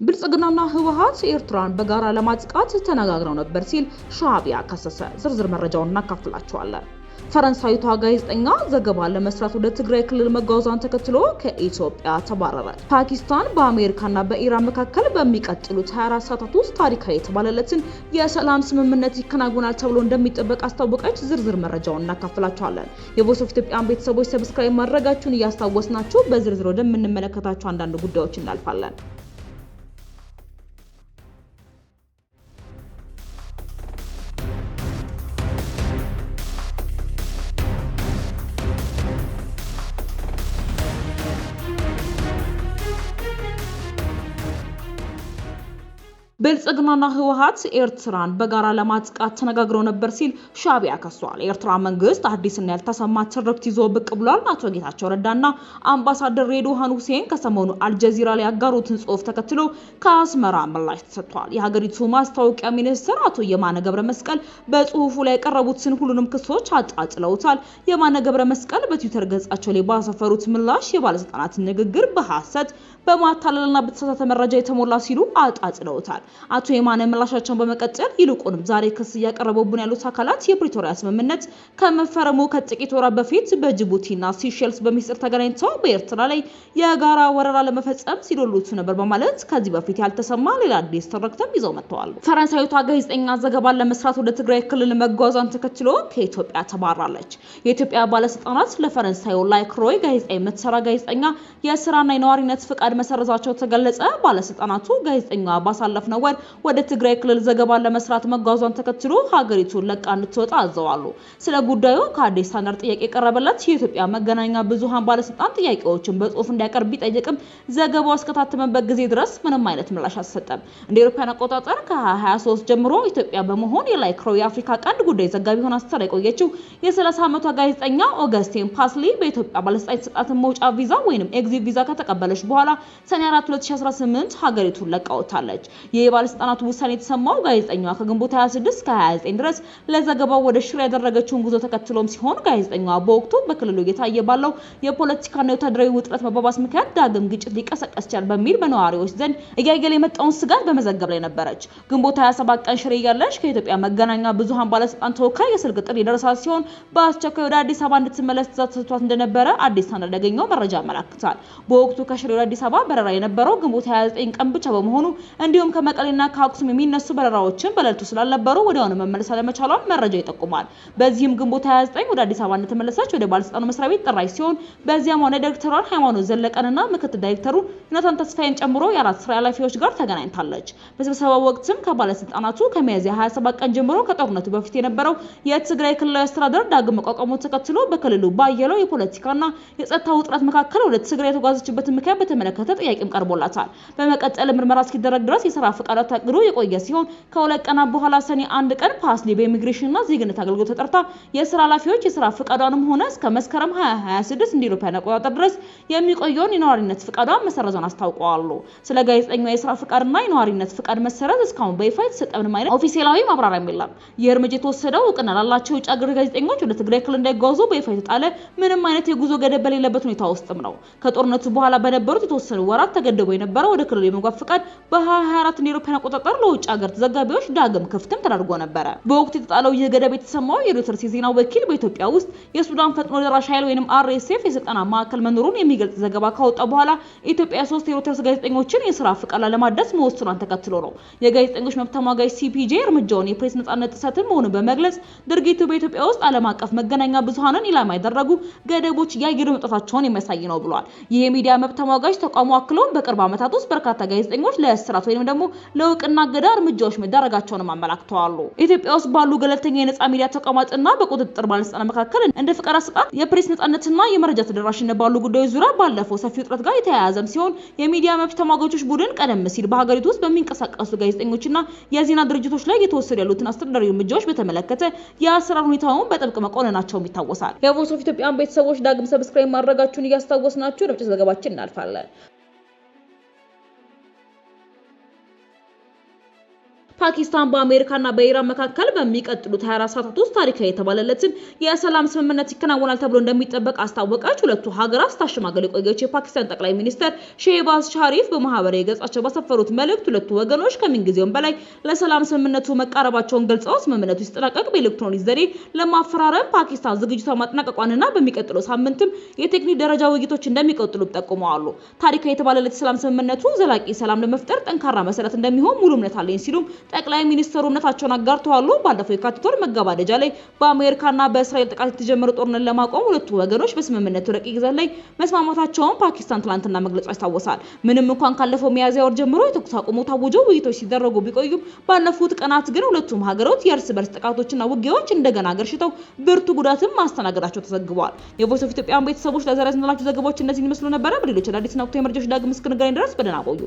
ብልጽግናና ህወሓት ኤርትራን በጋራ ለማጥቃት ተነጋግረው ነበር ሲል ሻዕቢያ ከሰሰ። ዝርዝር መረጃውን እናካፍላችኋለን። ፈረንሳዊቷ ጋዜጠኛ ዘገባ ለመስራት ወደ ትግራይ ክልል መጓዟን ተከትሎ ከኢትዮጵያ ተባረረ። ፓኪስታን በአሜሪካና በኢራን መካከል በሚቀጥሉት 24 ሰዓታት ውስጥ ታሪካዊ የተባለለትን የሰላም ስምምነት ይከናወናል ተብሎ እንደሚጠበቅ አስታወቀች። ዝርዝር መረጃውን እናካፍላችኋለን። የቮይስ ኦፍ ኢትዮጵያን ቤተሰቦች ሰብስክራይብ ማድረጋችሁን እያስታወስናችሁ በዝርዝር ወደምንመለከታቸው አንዳንድ ጉዳዮች እናልፋለን። ብልጽግናና ህወሓት ኤርትራን በጋራ ለማጥቃት ተነጋግረው ነበር ሲል ሻዕቢያ ከሷል። የኤርትራ መንግስት አዲስና ያልተሰማ ትርክት ይዞ ብቅ ብሏል። አቶ ጌታቸው ረዳና አምባሳደር ሬድዋን ሁሴን ከሰሞኑ አልጀዚራ ላይ ያጋሩትን ጽሑፍ ተከትሎ ከአስመራ ምላሽ ተሰጥቷል። የሀገሪቱ ማስታወቂያ ሚኒስትር አቶ የማነ ገብረ መስቀል በጽሑፉ ላይ የቀረቡትን ሁሉንም ክሶች አጣጥለውታል። የማነ ገብረ መስቀል በትዊተር ገጻቸው ላይ ባሰፈሩት ምላሽ የባለስልጣናት ንግግር በሐሰት በማታለልና በተሳሳተ መረጃ የተሞላ ሲሉ አጣጥለውታል። አቶ የማነ ምላሻቸውን በመቀጠል ይልቁንም ዛሬ ክስ እያቀረቡብን ያሉት አካላት የፕሪቶሪያ ስምምነት ከመፈረሙ ከጥቂት ወራት በፊት በጅቡቲና ሲሼልስ በሚስጥር ተገናኝተው በኤርትራ ላይ የጋራ ወረራ ለመፈጸም ሲዶሉት ነበር በማለት ከዚህ በፊት ያልተሰማ ሌላ አዲስ ትርክትም ይዘው መጥተዋል። ፈረንሳዊቷ ጋዜጠኛ ዘገባን ለመስራት ወደ ትግራይ ክልል መጓዟን ተከትሎ ከኢትዮጵያ ተባራለች። የኢትዮጵያ ባለስልጣናት ለፈረንሳዩ ላይክሮይ ጋዜጣ የምትሰራ ጋዜጠኛ የስራና የነዋሪነት ፍቃድ መሰረዛቸው ተገለጸ። ባለስልጣናቱ ጋዜጠኛዋ ባሳለፍነው ወር ወደ ትግራይ ክልል ዘገባን ለመስራት መጓዟን ተከትሎ ሀገሪቱን ለቃ እንድትወጣ አዘዋሉ። ስለ ጉዳዩ ከአዲስ ስታንዳርድ ጥያቄ የቀረበለት የኢትዮጵያ መገናኛ ብዙሃን ባለስልጣን ጥያቄዎችን በጽሁፍ እንዲያቀርብ ቢጠይቅም ዘገባው እስከታተመበት ጊዜ ድረስ ምንም አይነት ምላሽ አልሰጠም። እንደ አውሮፓውያን አቆጣጠር ከ2023 ጀምሮ ኢትዮጵያ በመሆን የላይክሮይ የአፍሪካ ቀንድ ጉዳይ ዘጋቢ ሆና ስትሰራ የቆየችው የ30 ዓመቷ ጋዜጠኛ ኦገስቲን ፓስሊ በኢትዮጵያ ባለስልጣን የተሰጣትን መውጫ ቪዛ ወይንም ኤግዚት ቪዛ ከተቀበለች በኋላ ሰኔ 4 2018 ሀገሪቱን ለቃ ወጥታለች። የባለስልጣናቱ ውሳኔ የተሰማው ጋዜጠኛዋ ከግንቦት 26 እስከ 29 ድረስ ለዘገባው ወደ ሽሬ ያደረገችውን ጉዞ ተከትሎም ሲሆን ጋዜጠኛዋ በወቅቱ በክልሉ እየታየ ባለው የፖለቲካና የወታደራዊ ውጥረት መባባስ ምክንያት ዳግም ግጭት ሊቀሰቀስ ይችላል በሚል በነዋሪዎች ዘንድ እያየለ የመጣውን ስጋት በመዘገብ ላይ ነበረች። ግንቦት 27 ቀን ሽሬ ያለች ከኢትዮጵያ መገናኛ ብዙሃን ባለስልጣን ተወካይ የስልክ ጥሪ የደረሳት ሲሆን በአስቸኳይ ወደ አዲስ አበባ እንድትመለስ ትዕዛዝ ተሰጥቷት እንደነበረ አዲስ ስታንዳርድ ያገኘው መረጃ ያመለክታል። በወቅቱ ከሽሬ ወደ አዲስ አበባ በረራ የነበረው ግንቦት 29 ቀን ብቻ በመሆኑ እንዲሁም ከመቀሌና ከአክሱም የሚነሱ በረራዎችን በለቱ ስላልነበሩ ወዲያውኑ መመለስ አለመቻሏን መረጃ ይጠቁማል። በዚህም ግንቦት 29 ወደ አዲስ አበባ እንደተመለሰች ወደ ባለስልጣኑ መስሪያ ቤት ጠራች ሲሆን በዚያም ሆነ ዳይሬክተሯን ሃይማኖት ዘለቀንና ምክትል ዳይሬክተሩ ዮናታን ተስፋዬን ጨምሮ የአራት ስራ ኃላፊዎች ጋር ተገናኝታለች። በስብሰባው ወቅትም ከባለስልጣናቱ ከሚያዝያ 27 ቀን ጀምሮ ከጦርነቱ በፊት የነበረው የትግራይ ክልላዊ አስተዳደር ዳግም መቋቋሙን ተከትሎ በክልሉ ባየለው የፖለቲካና የጸጥታ ውጥረት መካከል ወደ ትግራይ የተጓዘችበትን ምክንያት በተመለከተ ጥያቄም ቀርቦላታል። በመቀጠል ምርመራ እስኪደረግ ድረስ የስራ ፍቃድ ታቅዶ የቆየ ሲሆን ከሁለት ቀናት በኋላ ሰኔ 1 ቀን ፓስሊ በኢሚግሬሽንና ዜግነት አገልግሎት ተጠርታ የስራ ኃላፊዎች የስራ ፍቃዷንም ሆነ እስከ መስከረም 2026 እንደ አውሮፓውያን አቆጣጠር ድረስ የሚቆየውን የነዋሪነት ፍቃዷን መሰረዟን አስታውቀዋል። ስለ ጋዜጠኛዋ የስራ ፍቃድና የነዋሪነት ፍቃድ መሰረዝ እስካሁን በይፋ የተሰጠ ምንም አይነት ኦፊሴላዊ ማብራሪያ የለም። ይህ እርምጃ የተወሰደው እውቅና ላላቸው የውጭ ሀገር ጋዜጠኞች ወደ ትግራይ ክልል እንዳይጓዙ በይፋ የተጣለ ምንም አይነት የጉዞ ገደብ በሌለበት ሁኔታ ውስጥም ነው። ከጦርነቱ በኋላ በነበሩት የተወሰኑ ወራት ተገድቦ የነበረው ወደ ክልሉ የመግባት ፍቃድ በ2024 እንደ አውሮፓውያን አቆጣጠር ለውጭ ሀገር ተዘጋቢዎች ዳግም ክፍትም ተደርጎ ነበረ። በወቅቱ የተጣለው ይህ ገደብ የተሰማው የሮይተርስ የዜና ወኪል በኢትዮጵያ ውስጥ የሱዳን ፈጥኖ ደራሽ ኃይል ወይንም አርኤስኤፍ የስልጠና ማዕከል መኖሩን የሚገልጽ ዘገባ ካወጣ በኋላ ኢትዮጵያ 3 የሮይተርስ ጋዜጠኞችን የስራ ፍቃድ ለማደስ መወሰኗን ተከትሎ ነው። የጋዜጠኞች መብት ተሟጋች ሲፒጄ እርምጃውን የፕሬስ ነጻነት ጥሰትን መሆኑን በመግለጽ ድርጊቱ በኢትዮጵያ ውስጥ ዓለም አቀፍ መገናኛ ብዙሃንን ኢላማ ያደረጉ ገደቦች እያየሉ መምጣታቸውን የሚያሳይ ነው ብሏል። ይህ የሚዲያ መብት ተሟጋች ተቋሙ አክሎም በቅርብ ዓመታት ውስጥ በርካታ ጋዜጠኞች ለእስራት ወይንም ደግሞ ለእውቅና ገዳ እርምጃዎች መዳረጋቸውንም አመላክተዋል። ኢትዮጵያ ውስጥ ባሉ ገለልተኛ የነጻ ሚዲያ ተቋማትና በቁጥጥር ባለስልጣናት መካከል እንደ ፍቃድ አሰጣጥ፣ የፕሬስ ነጻነትና የመረጃ ተደራሽነት ባሉ ጉዳዮች ዙሪያ ባለፈው ሰፊ ውጥረት ጋር የተያያዘም ሲሆን የሚዲያ መብት ተሟጋቾች ቡድን ቀደም ሲል በሀገሪቱ ውስጥ በሚንቀሳቀሱ ጋዜጠኞችና የዜና ድርጅቶች ላይ የተወሰዱ ያሉትን አስተዳደራዊ እርምጃዎች በተመለከተ የአሰራር ሁኔታውን በጥብቅ መቆነናቸውም ይታወሳል። የቮይስ ኦፍ ኢትዮጵያን ቤተሰቦች ዳግም ሰብስክራይብ ማድረጋችሁን እያስታወስናችሁ ወደ ዘገባችን እናልፋለን። ፓኪስታን በአሜሪካና በኢራን መካከል በሚቀጥሉት 24 ሰዓታት ውስጥ ታሪካዊ የተባለለትን የሰላም ስምምነት ይከናወናል ተብሎ እንደሚጠበቅ አስታወቀች። ሁለቱ ሀገራት ስታሸማገል የቆየችው የፓኪስታን ጠቅላይ ሚኒስትር ሼህባዝ ሻሪፍ በማህበራዊ ገጻቸው ባሰፈሩት መልእክት ሁለቱ ወገኖች ከምንጊዜውም በላይ ለሰላም ስምምነቱ መቃረባቸውን ገልጸው ስምምነቱ ሲጠናቀቅ በኤሌክትሮኒክ ዘዴ ለማፈራረም ፓኪስታን ዝግጅቷን ማጠናቀቋንና በሚቀጥለው ሳምንትም የቴክኒክ ደረጃ ውይይቶች እንደሚቀጥሉ ጠቁመዋል። ታሪካዊ የተባለለት የሰላም ስምምነቱ ዘላቂ ሰላም ለመፍጠር ጠንካራ መሰረት እንደሚሆን ሙሉ እምነት አለኝ ሲሉ ጠቅላይ ሚኒስትሩ እምነታቸውን አጋርተዋል። ባለፈው የካቲት ወር መገባደጃ ላይ በአሜሪካና በእስራኤል ጥቃት የተጀመረው ጦርነት ለማቆም ሁለቱ ወገኖች በስምምነቱ ረቂቅ ይዘት ላይ መስማማታቸውን ፓኪስታን ትላንትና መግለጿ ይታወሳል። ምንም እንኳን ካለፈው ሚያዝያ ወር ጀምሮ የተኩስ አቁሙ ታውጆ ውይይቶች ሲደረጉ ቢቆዩም ባለፉት ቀናት ግን ሁለቱም ሀገሮች የእርስ በርስ ጥቃቶችና ውጊያዎች እንደገና ገርሽተው ብርቱ ጉዳትም ማስተናገዳቸው ተዘግቧል። የቮይስ ኦፍ ኢትዮጵያን ቤተሰቦች ለዛሬ ያዝንላችሁ ዘገባዎች እነዚህን ይመስሉ ነበር። በሌሎች አዳዲስና ወቅታዊ መረጃዎች ዳግም እስክንገናኝ ድረስ በደህና ቆዩ።